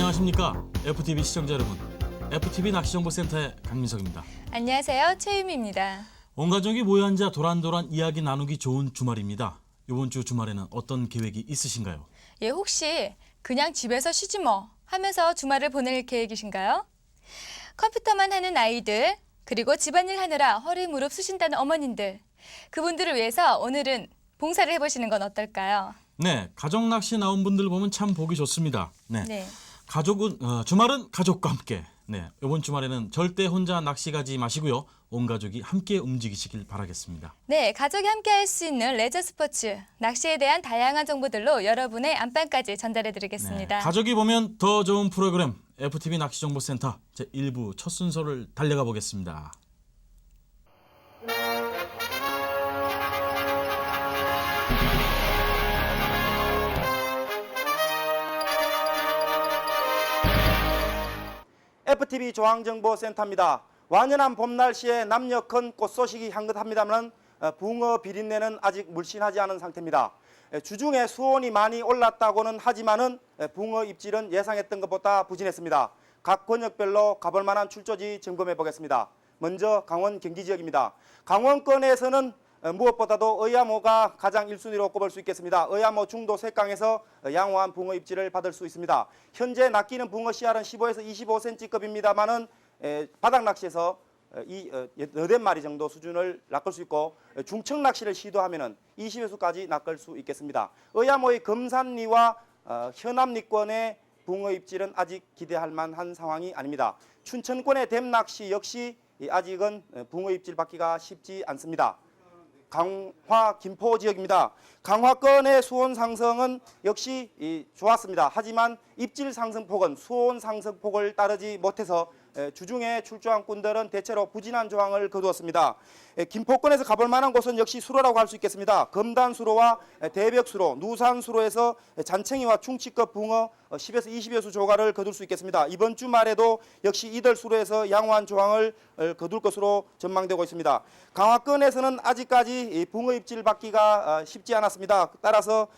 안녕하십니까 FTV 시청자 여러분. FTV 낚시정보센터의 강민석입니다. 안녕하세요. 최유미입니다. 온 가족이 모여 앉아 도란도란 이야기 나누기 좋은 주말입니다. 이번 주 주말에는 어떤 계획이 있으신가요? 예, 혹시 그냥 집에서 쉬지 뭐 하면서 주말을 보낼 계획이신가요? 컴퓨터만 하는 아이들, 그리고 집안일 하느라 허리 무릎 쑤신다는 어머님들, 그분들을 위해서 오늘은 봉사를 해보시는 건 어떨까요? 네, 가족 낚시 나온 분들 보면 참 보기 좋습니다. 네, 네. 주말은 가족과 함께. 네, 이번 주말에는 절대 혼자 낚시 가지 마시고요. 온 가족이 함께 움직이시길 바라겠습니다. 네, 가족이 함께 할 수 있는 레저 스포츠, 낚시에 대한 다양한 정보들로 여러분의 안방까지 전달해드리겠습니다. 네, 가족이 보면 더 좋은 프로그램 FTV 낚시정보센터 제1부 첫 순서를 달려가 보겠습니다. FTV 조항정보센터입니다. 완연한 봄 날씨에 남녀 큰 꽃 소식이 향긋합니다만 붕어 비린내는 아직 물씬하지 않은 상태입니다. 주중에 수온이 많이 올랐다고는 하지만은 붕어 입질은 예상했던 것보다 부진했습니다. 각 권역별로 가볼 만한 출조지 점검해 보겠습니다. 먼저 강원 경기 지역입니다. 강원권에서는 무엇보다도 의암호가 가장 1순위로 꼽을 수 있겠습니다. 의암호 중도 셋강에서 양호한 붕어 입질을 받을 수 있습니다. 현재 낚이는 붕어 씨알은 15에서 25cm급입니다만은 바닥 낚시에서 여덟 마리 정도 수준을 낚을 수 있고 중청 낚시를 시도하면은 20회수까지 낚을 수 있겠습니다. 의암호의 금산리와 현암리권의 붕어 입질은 아직 기대할 만한 상황이 아닙니다. 춘천권의 댐 낚시 역시 아직은 붕어 입질 받기가 쉽지 않습니다. 강화 김포 지역입니다. 강화권의 수온 상승은 역시 좋았습니다. 하지만 입질 상승폭은 수온 상승폭을 따르지 못해서 주중에 출조한 꾼들은 대체로 부진한 조항을 거두었습니다. 김포권에서 가볼 만한 곳은 역시 수로라고 할 수 있겠습니다. 검단수로와 대벽수로, 누산수로에서 잔챙이와 충치급 붕어 10에서 20여 수 조가를 거둘 수 있겠습니다. 이번 주말에도 역시 이들수로에서 양호한 조항을 거둘 것으로 전망되고 있습니다. 강화권에서는 아직까지 붕어 입질 받기가 쉽지 않았습니다. 따라서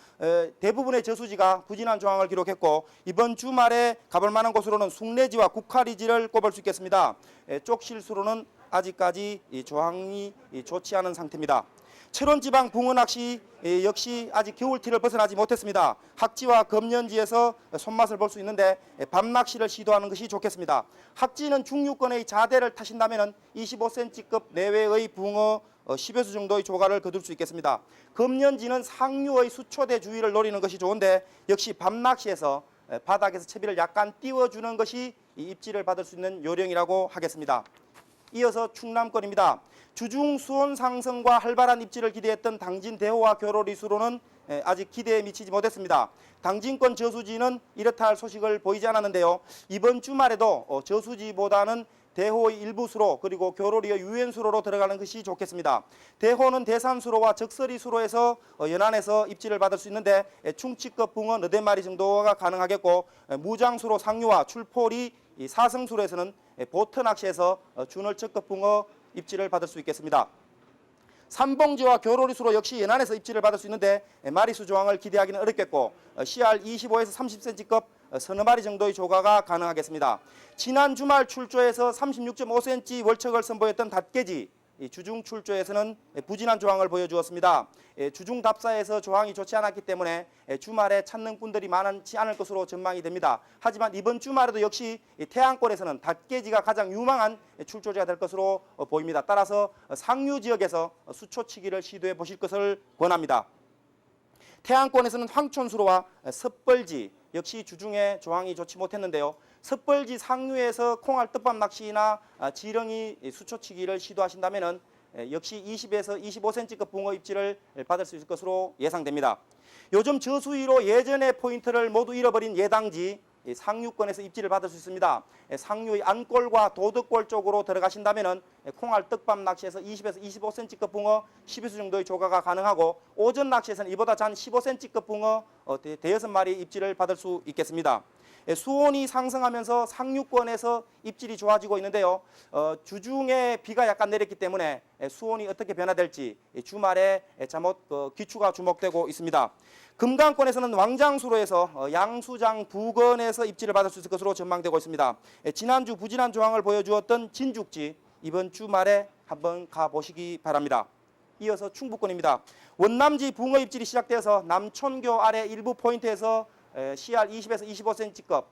대부분의 저수지가 부진한 조항을 기록했고 이번 주말에 가볼 만한 곳으로는 숭례지와 국화리지를 꼽을 수 있겠습니다. 쪽실수로는 아직까지 조항이 좋지 않은 상태입니다. 철원지방 붕어 낚시 역시 아직 겨울티를 벗어나지 못했습니다. 학지와 검년지에서 손맛을 볼 수 있는데 밤 낚시를 시도하는 것이 좋겠습니다. 학지는 중류권의 자대를 타신다면 25cm급 내외의 붕어 10여 수 정도의 조가를 거둘 수 있겠습니다. 검년지는 상류의 수초대 주위를 노리는 것이 좋은데 역시 밤 낚시에서 바닥에서 채비를 약간 띄워주는 것이 입질을 받을 수 있는 요령이라고 하겠습니다. 이어서 충남권입니다. 주중 수온 상승과 활발한 입질을 기대했던 당진 대호와 교로리수로는 아직 기대에 미치지 못했습니다. 당진권 저수지는 이렇다 할 소식을 보이지 않았는데요. 이번 주말에도 저수지보다는 대호의 일부수로 그리고 교로리의 유엔수로로 들어가는 것이 좋겠습니다. 대호는 대산수로와 적서리수로에서 연안에서 입질을 받을 수 있는데 충치급 붕어 4마리 정도가 가능하겠고 무장수로 상류와 출포리 사성수로에서는 보트 낚시에서 준월척급 붕어 입질을 받을 수 있겠습니다. 삼봉지와 교로리수로 역시 연안에서 입질을 받을 수 있는데 마리수 조항을 기대하기는 어렵겠고 CR 25에서 30cm급 서너 마리 정도의 조가가 가능하겠습니다. 지난 주말 출조에서 36.5cm 월척을 선보였던 닷개지 주중 출조에서는 부진한 조항을 보여주었습니다. 주중 답사에서 조항이 좋지 않았기 때문에 주말에 찾는 꾼들이 많지 않을 것으로 전망이 됩니다. 하지만 이번 주말에도 역시 태안권에서는 닷개지가 가장 유망한 출조지가 될 것으로 보입니다. 따라서 상류 지역에서 수초치기를 시도해 보실 것을 권합니다. 태안권에서는 황촌수로와 섭벌지 역시 주중에 조항이 좋지 못했는데요. 섭벌지 상류에서 콩알 뜻밥 낚시나 지렁이 수초치기를 시도하신다면 역시 20에서 25cm급 붕어 입질을 받을 수 있을 것으로 예상됩니다. 요즘 저수위로 예전의 포인트를 모두 잃어버린 예당지 상류권에서 입질을 받을 수 있습니다. 상류의 안골과 도덕골 쪽으로 들어가신다면 콩알 떡밥 낚시에서 20에서 25cm급 붕어 12수 정도의 조가가 가능하고 오전 낚시에서는 이보다 잔 15cm급 붕어 대여섯 마리 입질을 받을 수 있겠습니다. 수온이 상승하면서 상류권에서 입질이 좋아지고 있는데요. 주중에 비가 약간 내렸기 때문에 수온이 어떻게 변화될지 주말에 잠옷 기추가 주목되고 있습니다. 금강권에서는 왕장수로에서 양수장 부근에서 입질을 받을 수 있을 것으로 전망되고 있습니다. 지난주 부진한 조항을 보여주었던 진죽지 이번 주말에 한번 가보시기 바랍니다. 이어서 충북권입니다. 원남지 붕어 입질이 시작되어서 남촌교 아래 일부 포인트에서 CR 20에서 25cm급,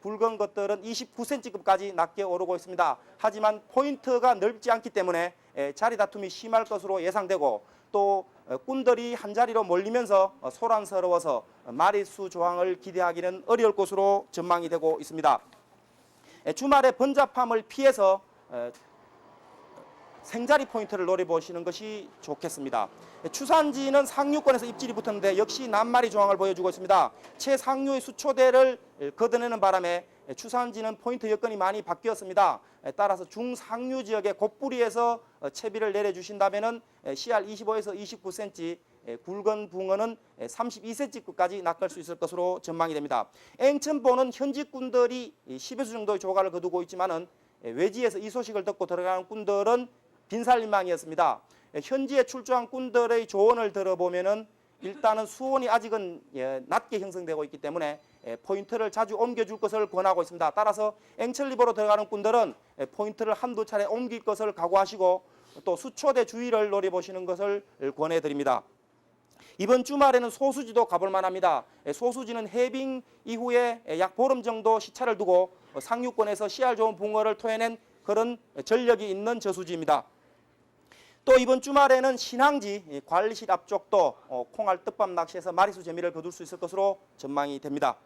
굵은 것들은 29cm급까지 낮게 오르고 있습니다. 하지만 포인트가 넓지 않기 때문에 자리 다툼이 심할 것으로 예상되고 또 꾼들이 한 자리로 몰리면서 소란스러워서 마리수 조항을 기대하기는 어려울 것으로 전망이 되고 있습니다. 주말에 번잡함을 피해서 생자리 포인트를 노려보시는 것이 좋겠습니다. 추산지는 상류권에서 입질이 붙었는데 역시 낱마리 조항을 보여주고 있습니다. 최상류의 수초대를 걷어내는 바람에 추산지는 포인트 여건이 많이 바뀌었습니다. 따라서 중상류 지역의 곱부리에서 채비를 내려주신다면 CR 25에서 29cm, 굵은 붕어는 32cm까지 낚을 수 있을 것으로 전망이 됩니다. 앵천보는 현지꾼들이 10여 수 정도의 조가를 거두고 있지만은 외지에서 이 소식을 듣고 들어가는 꾼들은 빈살림망이었습니다. 현지에 출조한 꾼들의 조언을 들어보면은 일단은 수온이 아직은 낮게 형성되고 있기 때문에 포인트를 자주 옮겨줄 것을 권하고 있습니다. 따라서 앵철리버로 들어가는 꾼들은 포인트를 한두 차례 옮길 것을 각오하시고 또 수초대 주의를 노려보시는 것을 권해드립니다. 이번 주말에는 소수지도 가볼 만합니다. 소수지는 해빙 이후에 약 보름 정도 시차를 두고 상류권에서 씨알 좋은 붕어를 토해낸 그런 전력이 있는 저수지입니다. 또 이번 주말에는 신항지 관리실 앞쪽도 콩알 떡밥 낚시에서 마리수 재미를 거둘 수 있을 것으로 전망이 됩니다.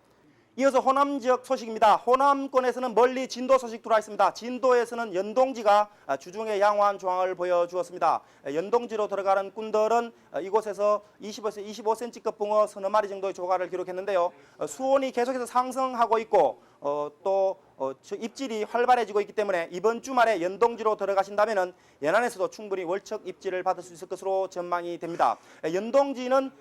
이어서 호남 지역 소식입니다. 호남권에서는 멀리 진도 소식 들어와 있습니다. 진도에서는 연동지가 주중에 양호한 조항을 보여주었습니다. 연동지로 들어가는 꾼들은 이곳에서 20에서 25cm급 붕어 서너 마리 정도의 조가를 기록했는데요. 수온이 계속해서 상승하고 있고 또 입질이 활발해지고 있기 때문에 이번 주말에 연동지로 들어가신다면 연안에서도 충분히 월척 입질을 받을 수 있을 것으로 전망이 됩니다. 연동지는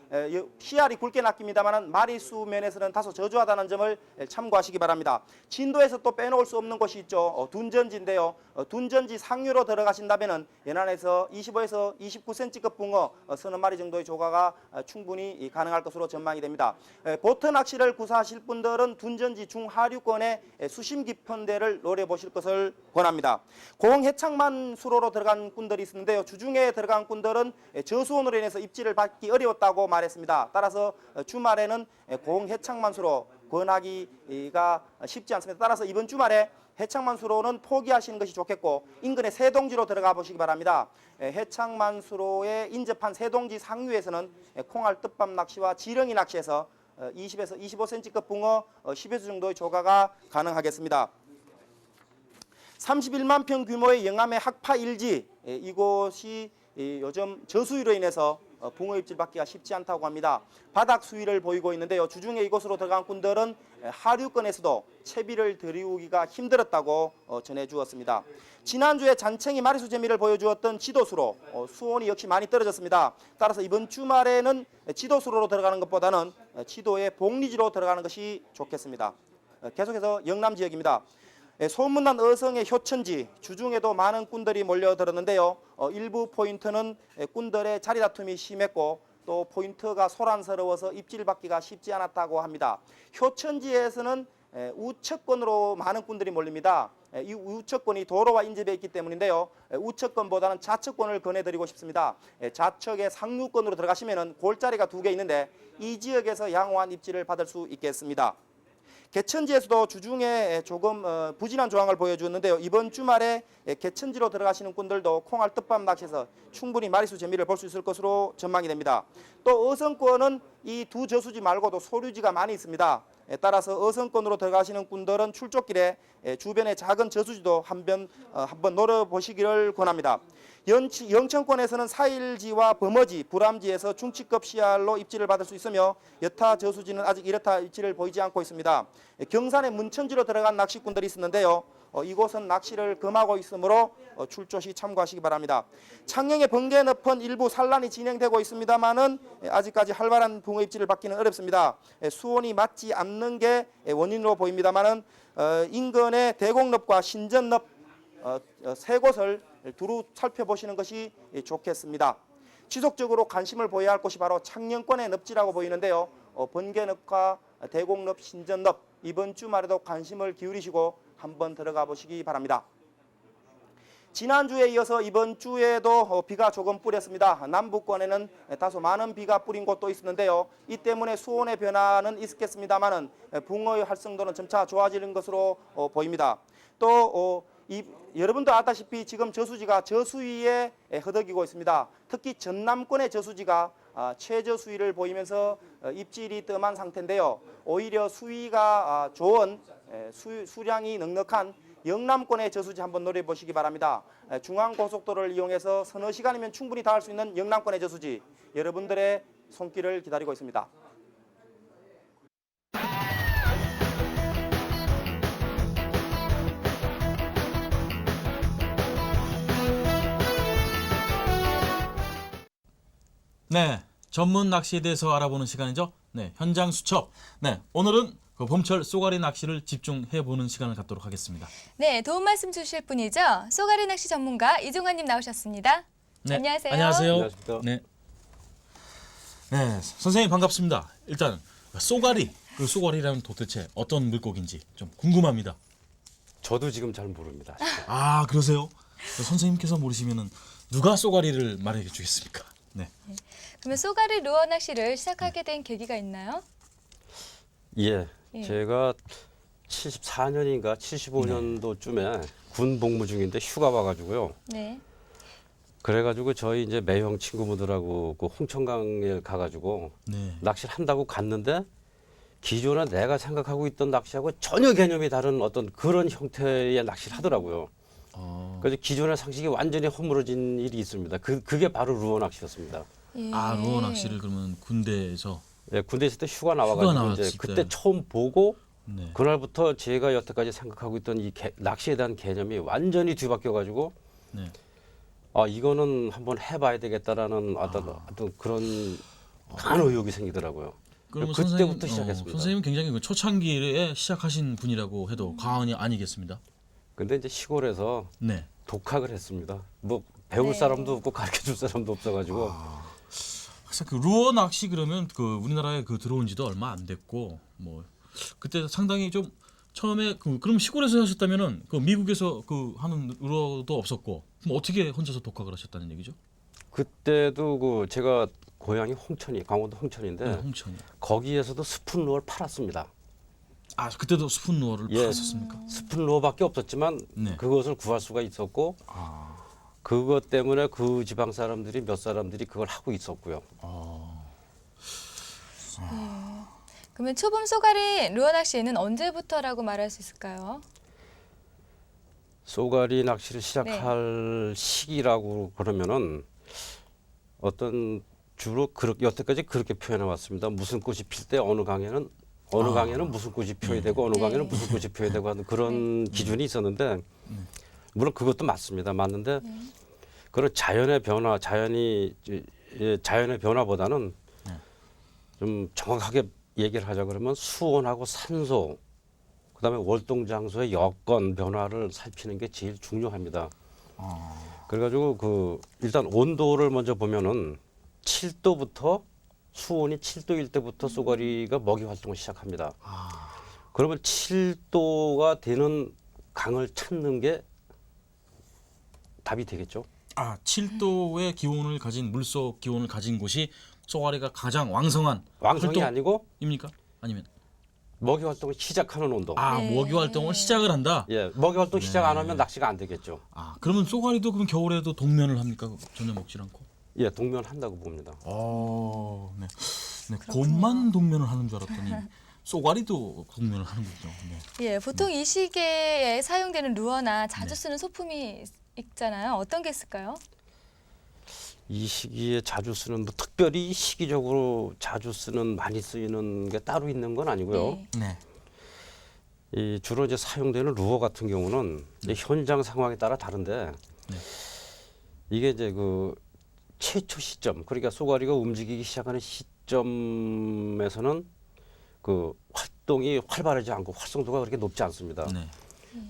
씨알이 굵게 낚입니다만 마리수 면에서는 다소 저조하다는 점을 참고하시기 바랍니다. 진도에서 또 빼놓을 수 없는 곳이 있죠. 둔전지인데요. 둔전지 상류로 들어가신다면 연안에서 25에서 29cm급 붕어 서너 마리 정도의 조가가 충분히 가능할 것으로 전망이 됩니다. 보트 낚시를 구사하실 분들은 둔전지 중하류권의 수심 깊은 데를 노려보실 것을 권합니다. 공해창만 수로로 들어간 꾼들이 있는데요. 주중에 들어간 꾼들은 저수온으로 인해서 입질을 받기 어려웠다고 말했습니다. 따라서 주말에는 공해창만 수로 권하기가 쉽지 않습니다. 따라서 이번 주말에 해창만수로는 포기하시는 것이 좋겠고 인근의 새동지로 들어가 보시기 바랍니다. 해창만수로에 인접한 새동지 상류에서는 콩알 떡밥 낚시와 지렁이 낚시에서 20에서 25cm급 붕어 10여 수 정도의 조가가 가능하겠습니다. 31만 평 규모의 영암의 학파 일지 이곳이 요즘 저수위로 인해서 붕어 입질 받기가 쉽지 않다고 합니다. 바닥 수위를 보이고 있는데요. 주중에 이곳으로 들어간 꾼들은 하류권에서도 채비를 들이우기가 힘들었다고 전해주었습니다. 지난주에 잔챙이 마리수 재미를 보여주었던 지도수로 수온이 역시 많이 떨어졌습니다. 따라서 이번 주말에는 지도수로로 들어가는 것보다는 지도의 복리지로 들어가는 것이 좋겠습니다. 계속해서 영남 지역입니다. 소문난 어성의 효천지 주중에도 많은 꾼들이 몰려들었는데요. 일부 포인트는 꾼들의 자리 다툼이 심했고 또 포인트가 소란스러워서 입질 받기가 쉽지 않았다고 합니다. 효천지에서는 우측권으로 많은 꾼들이 몰립니다. 이 우측권이 도로와 인접해 있기 때문인데요. 우측권보다는 좌측권을 권해드리고 싶습니다. 좌측의 상류권으로 들어가시면 골자리가 2개 있는데 이 지역에서 양호한 입질을 받을 수 있겠습니다. 개천지에서도 주중에 조금 부진한 조항을 보여주었는데요. 이번 주말에 개천지로 들어가시는 꾼들도 콩알 떡밥 낚시에서 충분히 마리수 재미를 볼 수 있을 것으로 전망이 됩니다. 또 어성권은 이 두 저수지 말고도 소류지가 많이 있습니다. 따라서 어성권으로 들어가시는 꾼들은 출조길에 주변의 작은 저수지도 한번 노려보시기를 권합니다. 영천권에서는 사일지와 범어지, 불암지에서 중치급 씨알로 입질을 받을 수 있으며 여타 저수지는 아직 이렇다 입질을 보이지 않고 있습니다. 경산의 문천지로 들어간 낚시꾼들이 있었는데요. 이곳은 낚시를 금하고 있으므로 출조 시 참고하시기 바랍니다. 창녕의 번개 늪은 일부 산란이 진행되고 있습니다만은 아직까지 활발한 붕어 입질을 받기는 어렵습니다. 수온이 맞지 않는 게 원인으로 보입니다만은 인근의 대곡늪과 신전늪 세 곳을 두루 살펴보시는 것이 좋겠습니다. 지속적으로 관심을 보여야 할 곳이 바로 창녕권의 늪지라고 보이는데요. 번개늪과 대곡늪, 신전늪 이번 주말에도 관심을 기울이시고 한번 들어가 보시기 바랍니다. 지난주에 이어서 이번 주에도 비가 조금 뿌렸습니다. 남부권에는 다소 많은 비가 뿌린 곳도 있었는데요. 이 때문에 수온의 변화는 있겠습니다만은 붕어의 활성도는 점차 좋아지는 것으로 보입니다. 또 여러분도 아다시피 지금 저수지가 저수위에 허덕이고 있습니다. 특히 전남권의 저수지가 최저수위를 보이면서 입질이 뜸한 상태인데요. 오히려 수위가 좋은 수량이 넉넉한 영남권의 저수지 한번 노려보시기 바랍니다. 중앙고속도로를 이용해서 서너 시간이면 충분히 닿을 수 있는 영남권의 저수지 여러분들의 손길을 기다리고 있습니다. 네, 전문 낚시에 대해서 알아보는 시간이죠. 네, 현장 수첩. 네, 오늘은 그 봄철 쏘가리 낚시를 집중해 보는 시간을 갖도록 하겠습니다. 네, 도움 말씀 주실 분이죠. 쏘가리 낚시 전문가 이종환님 나오셨습니다. 네, 안녕하세요. 안녕하세요. 안녕하십니까. 네. 네, 선생님 반갑습니다. 일단 쏘가리, 그 쏘가리라는 도대체 어떤 물고기인지 좀 궁금합니다. 저도 지금 잘 모릅니다. 아, 그러세요? 선생님께서 모르시면은 누가 쏘가리를 말해 주겠습니까? 네. 그러면 쏘가리 루어 낚시를 시작하게 된 계기가 있나요? 예, 예. 제가 74년인가 75년도쯤에 군 복무 중인데 휴가 와가지고요. 네. 그래가지고 저희 이제 매형 친구분들하고 그 홍천강에 가가지고 네. 낚시를 한다고 갔는데 기존에 내가 생각하고 있던 낚시하고 전혀 개념이 다른 어떤 그런 형태의 낚시를 하더라고요. 그래서 기존의 상식이 완전히 허물어진 일이 있습니다. 그게 바로 루어 낚시였습니다. 예. 아, 루어 낚시를 그러면 군대에서 예, 군대 있을 때 휴가 나와가지고 나왔을 이제 때. 그때 처음 보고 네. 그날부터 제가 여태까지 생각하고 있던 이 낚시에 대한 개념이 완전히 뒤바뀌어가지고 네. 아 이거는 한번 해봐야 되겠다라는 어떤 그런 강한 의욕이 생기더라고요. 그러면 그때부터 시작했습니다. 선생님은 굉장히 그 초창기에 시작하신 분이라고 해도 과언이 아니겠습니다. 근데 이제 시골에서 네. 독학을 했습니다. 뭐 배울 네. 사람도 없고 가르쳐줄 사람도 없어가지고 사실 그 루어 낚시 그러면 그 우리나라에 그 들어온 지도 얼마 안 됐고 뭐 그때 상당히 좀 처음에 그럼 시골에서 하셨다면은 그 미국에서 그 하는 루어도 없었고 그럼 어떻게 혼자서 독학을 하셨다는 얘기죠? 그때도 그 제가 고향이 홍천이 강원도 홍천인데 네, 홍천이. 거기에서도 스푼 루어를 팔았습니다. 아, 그때도 스푼 루어를 예. 팔았었습니까? 스푼 루어밖에 없었지만 네. 그것을 구할 수가 있었고 아. 그것 때문에 그 지방 사람들이 몇 사람들이 그걸 하고 있었고요. 그러면 초봄 쏘가리 루어 낚시는 언제부터라고 말할 수 있을까요? 쏘가리 낚시를 시작할 시기라고 그러면은 어떤 주로 여태까지 그렇게 표현해 왔습니다. 무슨 꽃이 필 때 어느 강에는 무슨 꽃이 피어야 되고 어느 강에는 무슨 꽃이 피어야 되고 하는 그런 기준이 있었는데 물론 그것도 맞습니다. 맞는데 그런 자연의 변화보다는 좀 정확하게 얘기를 하자 그러면 수온하고 산소 그다음에 월동 장소의 여건 변화를 살피는 게 제일 중요합니다. 그래가지고 일단 온도를 먼저 보면은 7도부터 수온이 7도일 때부터 쏘가리가 먹이 활동을 시작합니다. 그러면 7도가 되는 강을 찾는 게 답이 되겠죠. 아, 7도의 기온을 가진 물속 기온을 가진 곳이 쏘가리가 가장 왕성한 왕성이 아니고 입니까? 아니면 먹이 활동을 시작하는 온도. 네. 먹이 활동을 시작을 한다. 예, 먹이 활동 시작 안 하면 낚시가 안 되겠죠. 아, 그러면 쏘가리도 그럼 겨울에도 동면을 합니까? 전혀 먹질 않고. 예, 동면한다고 봅니다. 네. 네, 곰만 동면을 하는 줄 알았더니 쏘가리도 동면을 하는군요. 네. 예, 보통 이 시기에 사용되는 루어나 자주 쓰는 소품이 있잖아요. 어떤 게 있을까요? 이 시기에 자주 쓰는 뭐 특별히 시기적으로 자주 쓰는 많이 쓰이는 게 따로 있는 건 아니고요. 네. 네. 이 주로 이제 사용되는 루어 같은 경우는 이제 현장 상황에 따라 다른데 이게 이제 그 최초 시점, 그러니까 쏘가리가 움직이기 시작하는 시점에서는 그 활동이 활발하지 않고 활성도가 그렇게 높지 않습니다. 네.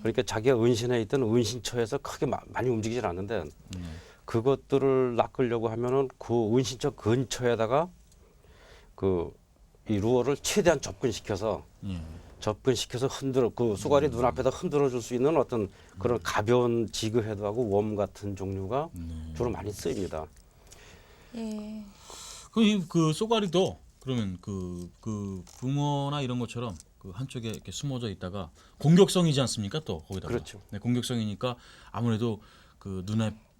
그러니까 자기가 은신해 있던 은신처에서 크게 많이 움직이질 않는데 그것들을 낚으려고 하면은 그 은신처 근처에다가 그 이 루어를 최대한 접근시켜서 예. 흔들어 그 쏘가리 눈앞에다 흔들어 줄 수 있는 어떤 그런 가벼운 지그 헤드하고 웜 같은 종류가 주로 많이 쓰입니다. 예. 그 쏘가리도 그러면 그 붕어나 이런 것처럼 그 한쪽에 이렇게 숨어져 있다가 공격성이지 않습니까? 또 거기다가. 그렇죠. 네, 공격성이니까 아무래도 그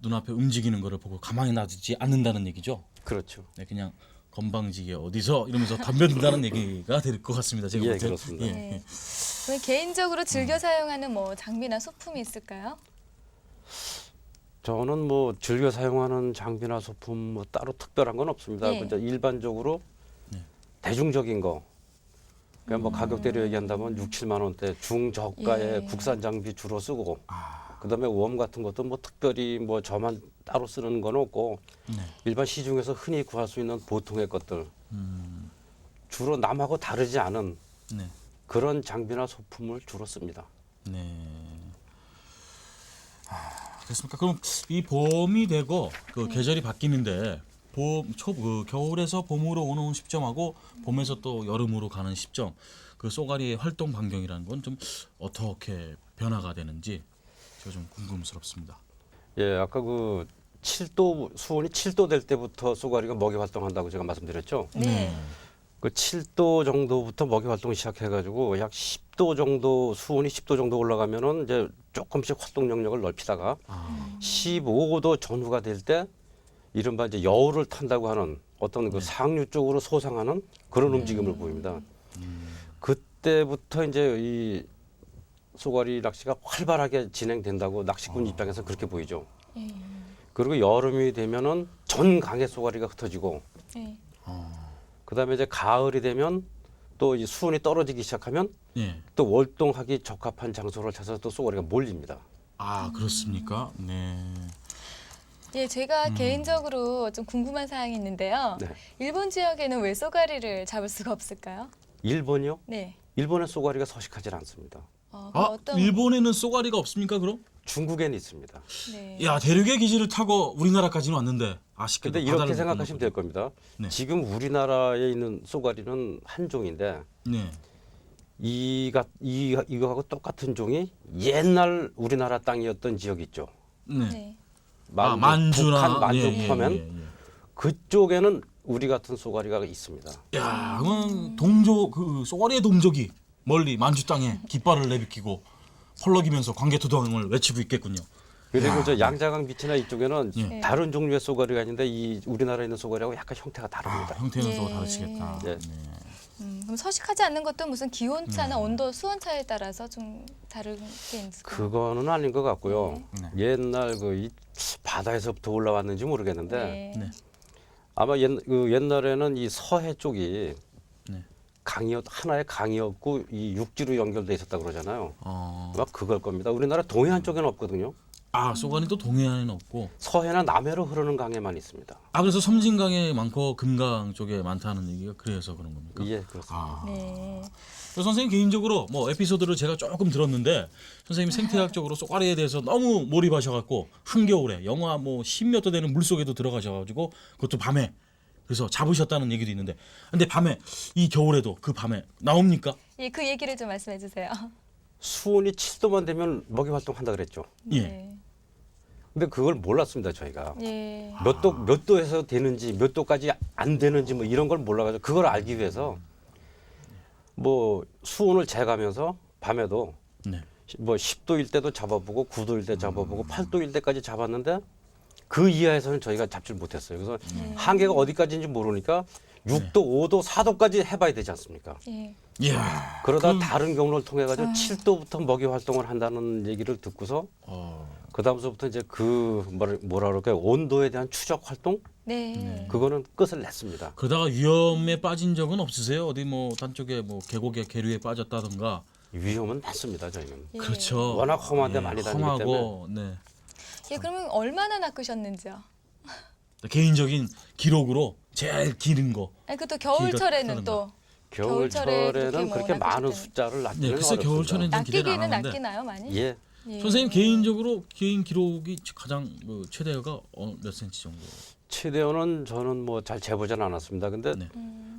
눈앞에 움직이는 거를 보고 가만히 놔두지 않는다는 얘기죠. 그렇죠. 네, 그냥 건방지게 어디서 이러면서 덤벼든다는 얘기가 될 것 같습니다. 제가 예, 볼 때. 그렇습니다. 예, 네. 예. 그럼 개인적으로 즐겨 사용하는 뭐 장비나 소품이 있을까요? 저는 뭐 즐겨 사용하는 장비나 소품 뭐 따로 특별한 건 없습니다. 예. 그저 일반적으로 네. 대중적인 거. 그냥 뭐 가격대로 얘기한다면 6, 7만 원대 중저가의 예. 국산 장비 주로 쓰고 아, 그다음에 웜 같은 것도 뭐 특별히 뭐 저만 따로 쓰는 건 없고 네. 일반 시중에서 흔히 구할 수 있는 보통의 것들 주로 남하고 다르지 않은 네. 그런 장비나 소품을 주로 씁니다. 네. 그렇습니까? 그럼 이 봄이 되고 그 계절이 바뀌는데 그 겨울에서 봄으로 오는 시점하고 봄에서 또 여름으로 가는 시점 그 쏘가리의 활동 반경이라는 건 좀 어떻게 변화가 되는지 제가 좀 궁금스럽습니다. 예, 아까 그 7도 수온이 7도 될 때부터 쏘가리가 먹이 활동한다고 제가 말씀드렸죠. 네. 그 7도 정도부터 먹이 활동 시작해가지고 약 10도 정도 수온이 10도 정도 올라가면은 이제 조금씩 활동 영역을 넓히다가 15도 전후가 될 때 이른바 이제 여울을 탄다고 하는 어떤 그 상류 쪽으로 소상하는 그런 움직임을 보입니다. 그때부터 이제 이 쏘가리 낚시가 활발하게 진행된다고 낚시꾼 입장에서 그렇게 보이죠. 예. 그리고 여름이 되면은 전 강의 쏘가리가 흩어지고 예. 그다음에 이제 가을이 되면 또 이 수온이 떨어지기 시작하면 예. 또 월동하기 적합한 장소를 찾아서 또 쏘가리가 몰립니다. 아, 그렇습니까? 네. 예, 제가 개인적으로 좀 궁금한 사항이 있는데요. 네. 일본 지역에는 왜 쏘가리를 잡을 수가 없을까요? 일본이요? 네. 일본의 쏘가리가 서식하지 않습니다. 그럼 아, 어떤 일본에는 쏘가리가 없습니까? 그럼? 중국에는 있습니다. 네. 야, 대륙의 기지를 타고 우리나라까지는 왔는데 아쉽게도 근데 바다를 이렇게 못 생각하시면 될 건넜군요. 겁니다. 네. 지금 우리나라에 있는 쏘가리는 한 종인데 네. 이거하고 똑같은 종이 옛날 우리나라 땅이었던 지역 있죠. 네. 네. 만주나 북한 만주 예, 예, 포면 예, 예. 그쪽에는 우리 같은 쏘가리가 있습니다. 야, 그건 동족 그 쏘가리의 동족이 멀리 만주 땅에 깃발을 내비키고 펄럭이면서 광개토당을 외치고 있겠군요. 그리고 저 양자강 밑이나 이쪽에는 예. 다른 종류의 쏘가리가 있는데 이 우리나라에 있는 쏘가리하고 약간 형태가 아, 다릅니다. 형태는 예. 또 다르시겠다. 예. 네. 그럼 서식하지 않는 것도 무슨 기온차나 온도, 수온차에 따라서 좀 다른 게 있을까요? 그거는 아닌 것 같고요. 네. 옛날 이 바다에서부터 올라왔는지 모르겠는데 네. 네. 아마 옛날에는 이 서해 쪽이 네. 하나의 강이었고 이 육지로 연결돼 있었다 그러잖아요. 아마 그걸 겁니다. 우리나라 동해안 쪽에는 없거든요. 아, 쏘가리도 동해안에는 없고. 서해나 남해로 흐르는 강에만 있습니다. 아, 그래서 섬진강에 많고 금강 쪽에 많다는 얘기가 그래서 그런 겁니까? 예, 그렇습니다. 아. 네. 그래서 선생님 개인적으로 뭐 에피소드를 제가 조금 들었는데 선생님이 생태학적으로 쏘가리에 대해서 너무 몰입하셔갖고 한겨울에 영하 뭐 10몇 도 되는 물속에도 들어가셔가지고 그것도 밤에 그래서 잡으셨다는 얘기도 있는데 근데 밤에 이 겨울에도 그 밤에 나옵니까? 예, 그 얘기를 좀 말씀해 주세요. 수온이 7도만 되면 먹이 활동한다 그랬죠. 예. 네. 근데 그걸 몰랐습니다, 저희가. 예. 몇 도에서 되는지 몇 도까지 안 되는지 뭐 이런 걸 몰라가지고 그걸 알기 위해서 뭐 수온을 재가면서 밤에도 네. 뭐 10도일 때도 잡아보고 9도일 때 잡아보고 8도일 때까지 잡았는데 그 이하에서는 저희가 잡질 못했어요. 그래서 한계가 어디까지인지 모르니까 6도, 5도, 4도까지 해봐야 되지 않습니까? 예. 이야. 그러다 다른 경로를 통해 가지고 7도부터 먹이 활동을 한다는 얘기를 듣고서 그 다음서부터 이제 그 뭐라 그럴까요? 온도에 대한 추적 활동 네. 그거는 끝을 냈습니다. 그러다가 위험에 빠진 적은 없으세요? 어디 뭐 단쪽에 뭐 계곡에 계류에 빠졌다든가 위험은 많습니다. 저희는 예. 그렇죠. 워낙 험한 데 많이 다니기 때문에. 험하고 네. 예, 그러면 얼마나 낚으셨는지요? 개인적인 기록으로 제일 길은 거. 아니, 그또 겨울철에는 길었다는 또 겨울철에 겨울철에는 그렇게 뭐 그렇게 많은 낚으실 때는. 숫자를 낚기는 네, 글쎄 어렵습니다. 겨울철에는 좀 기대를 안 낚이기는 하는데. 낚이나요, 많이? 예. 예. 선생님 개인적으로 개인 기록이 가장 최대가 몇 센치 정도? 최대어는 저는 뭐 잘 재보진 않았습니다. 근데 네.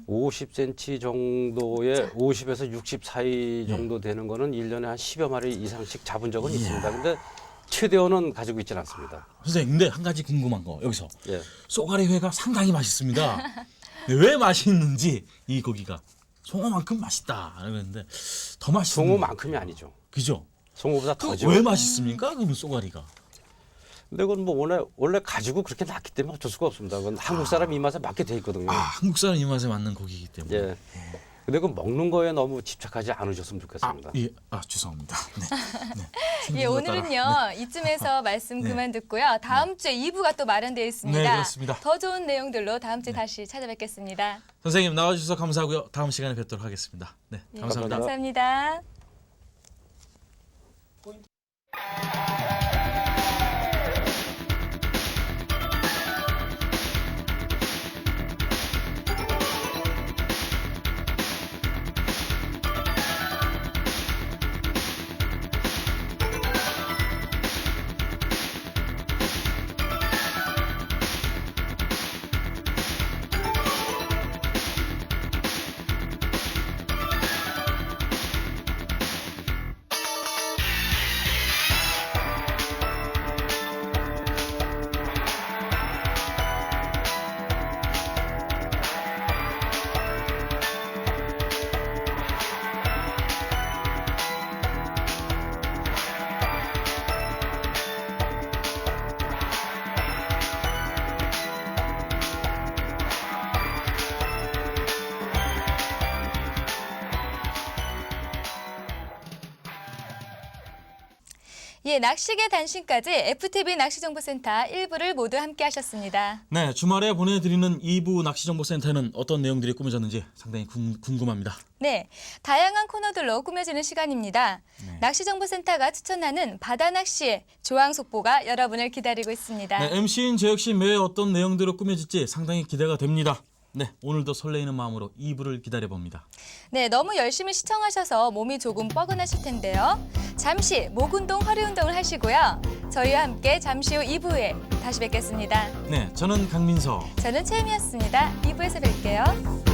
50cm 정도의 50에서 60 사이 예. 정도 되는 거는 1년에 한 10여 마리 이상씩 잡은 적은 있습니다. 근데 최대어는 가지고 있지는 않습니다. 선생님 근데 한 가지 궁금한 거 여기서 예. 쏘가리 회가 상당히 맛있습니다. 네, 왜 맛있는지 이 고기가 송어만큼 맛있다 그랬는데 더 맛있는 송어만큼이 아니죠. 그죠? 송어보다 그 더죠. 왜 맛있습니까? 그럼 쏘가리가 근데 그건 뭐 원래 가지고 그렇게 놨기 때문에 어쩔 수가 없습니다. 그건 한국 사람 입맛에 맞게 돼 있거든요. 한국 사람 입맛에 맞는 고기이기 때문에. 예. 근데 그 먹는 거에 너무 집착하지 않으셨으면 좋겠습니다. 죄송합니다. 네. 네. 예, 오늘은요 이쯤에서 말씀 그만 듣고요. 다음 주에 2부가 또 마련되어 있습니다. 네, 그렇습니다. 더 좋은 내용들로 다음 주에 다시 찾아뵙겠습니다. 선생님 나와주셔서 감사하고요. 다음 시간에 뵙도록 하겠습니다. 네, 예, 감사합니다. 감사합니다. 예, 낚시계 단신까지 FTV 낚시정보센터 1부를 모두 함께 하셨습니다. 네, 주말에 보내드리는 2부 낚시정보센터는 어떤 내용들이 꾸며졌는지 상당히 궁금합니다. 네, 다양한 코너들로 꾸며지는 시간입니다. 낚시정보센터가 추천하는 바다 낚시의 조항 속보가 여러분을 기다리고 있습니다. 네, MC인 저 역시 매회 어떤 내용들로 꾸며질지 상당히 기대가 됩니다. 네, 오늘도 설레이는 마음으로 2부를 기다려봅니다. 네, 너무 열심히 시청하셔서 몸이 조금 뻐근하실 텐데요. 잠시 목 운동, 허리 운동을 하시고요. 저희와 함께 잠시 후 2부에 다시 뵙겠습니다. 네, 저는 강민서. 저는 최혜미였습니다. 2부에서 뵐게요.